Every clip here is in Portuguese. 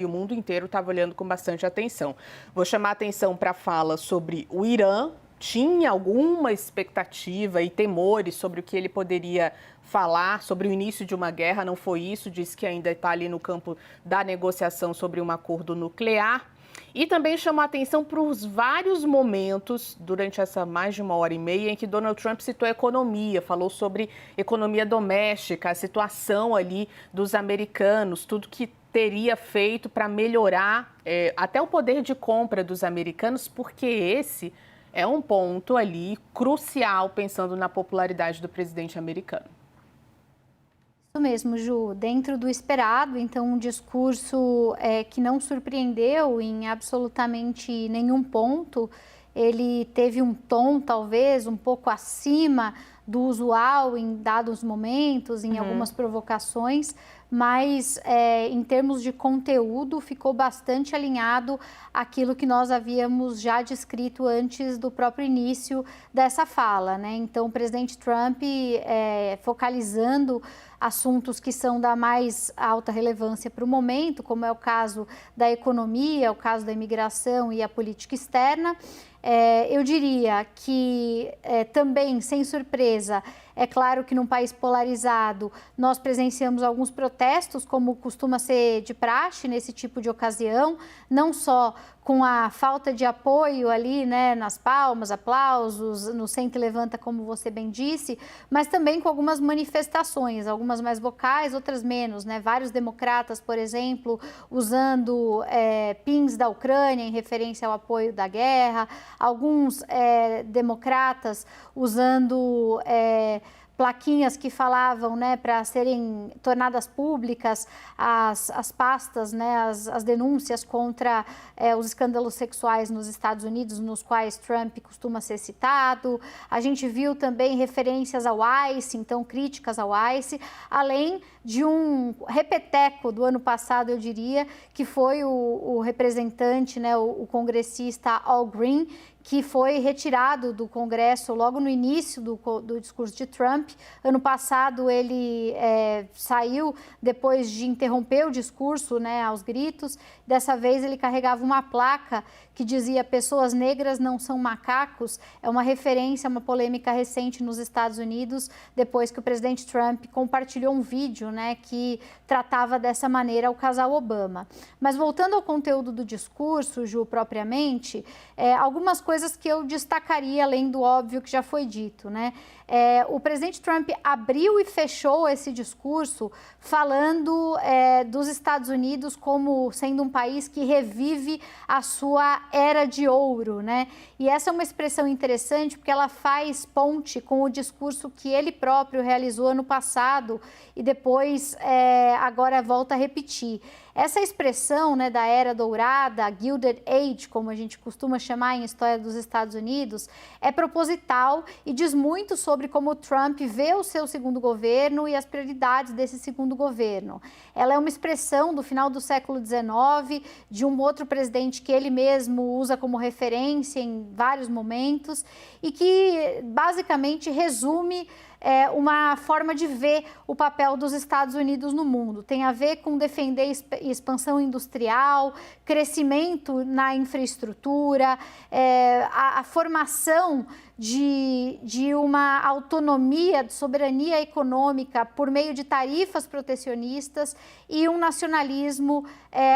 E o mundo inteiro estava olhando com bastante atenção. Vou chamar a atenção para a fala sobre o Irã. Tinha alguma expectativa e temores sobre o que ele poderia falar sobre o início de uma guerra, não foi isso, disse que ainda está ali no campo da negociação sobre um acordo nuclear. E também chamou a atenção para os vários momentos, durante essa mais de 1h30, em que Donald Trump citou a economia, falou sobre economia doméstica, a situação ali dos americanos, tudo que teria feito para melhorar até o poder de compra dos americanos, porque esse é um ponto ali crucial, pensando na popularidade do presidente americano. Isso mesmo, Ju, dentro do esperado, então um discurso que não surpreendeu em absolutamente nenhum ponto. Ele teve um tom talvez um pouco acima do usual em dados momentos, em algumas provocações, mas em termos de conteúdo ficou bastante alinhado àquilo que nós havíamos já descrito antes do próprio início dessa fala, né? Então o presidente Trump focalizando assuntos que são da mais alta relevância para o momento, como é o caso da economia, o caso da imigração e a política externa. Eu diria que também, sem surpresa, é claro que num país polarizado nós presenciamos alguns protestos, como costuma ser de praxe nesse tipo de ocasião, não só com a falta de apoio ali, né, nas palmas, aplausos, no senta e levanta, como você bem disse, mas também com algumas manifestações, algumas mais vocais, outras menos, né? Vários democratas, por exemplo, usando pins da Ucrânia em referência ao apoio da guerra, alguns democratas usando plaquinhas que falavam, né, para serem tornadas públicas as pastas, né, as denúncias contra os escândalos sexuais nos Estados Unidos, nos quais Trump costuma ser citado. A gente viu também referências ao ICE, então críticas ao ICE, além de um repeteco do ano passado, eu diria, que foi o representante, né, o congressista Al Green, que foi retirado do Congresso logo no início do discurso de Trump. Ano passado ele saiu depois de interromper o discurso, né, aos gritos. Dessa vez ele carregava uma placa que dizia "Pessoas negras não são macacos". É uma referência a uma polêmica recente nos Estados Unidos, depois que o presidente Trump compartilhou um vídeo, né, que tratava dessa maneira o casal Obama. Mas voltando ao conteúdo do discurso, Ju, propriamente, algumas coisas que eu destacaria, além do óbvio que já foi dito, né? O presidente Trump abriu e fechou esse discurso falando dos Estados Unidos como sendo um país que revive a sua era de ouro, né? E essa é uma expressão interessante porque ela faz ponte com o discurso que ele próprio realizou ano passado e depois agora volta a repetir. Essa expressão, né, da Era Dourada, a Gilded Age, como a gente costuma chamar em história dos Estados Unidos, é proposital e diz muito sobre como Trump vê o seu segundo governo e as prioridades desse segundo governo. Ela é uma expressão do final do século XIX, de um outro presidente que ele mesmo usa como referência em vários momentos e que basicamente resume uma forma de ver o papel dos Estados Unidos no mundo. Tem a ver com defender expansão industrial, crescimento na infraestrutura, a formação de uma autonomia, de soberania econômica por meio de tarifas protecionistas e um nacionalismo,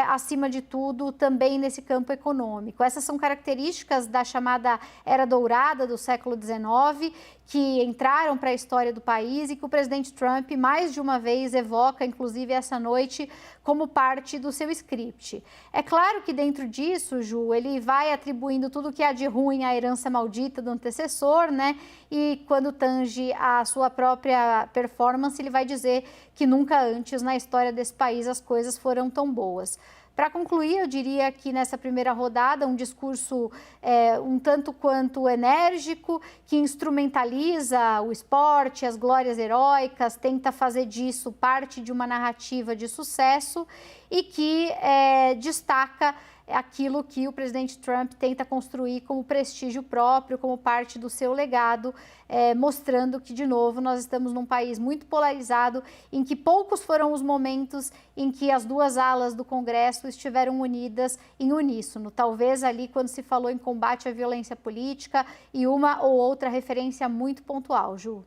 acima de tudo, também nesse campo econômico. Essas são características da chamada Era Dourada do século XIX, que entraram para a história do país e que o presidente Trump, mais de uma vez, evoca, inclusive essa noite, como parte do seu script. É claro que dentro disso, Ju, ele vai atribuindo tudo que há de ruim à herança maldita do antecessor, né? E quando tange a sua própria performance, ele vai dizer que nunca antes na história desse país as coisas foram tão boas. Para concluir, eu diria que nessa primeira rodada, um discurso um tanto quanto enérgico, que instrumentaliza o esporte, as glórias heróicas, tenta fazer disso parte de uma narrativa de sucesso e que destaca aquilo que o presidente Trump tenta construir como prestígio próprio, como parte do seu legado, mostrando que, de novo, nós estamos num país muito polarizado, em que poucos foram os momentos em que as duas alas do Congresso estiveram unidas em uníssono. Talvez ali quando se falou em combate à violência política e uma ou outra referência muito pontual, Ju.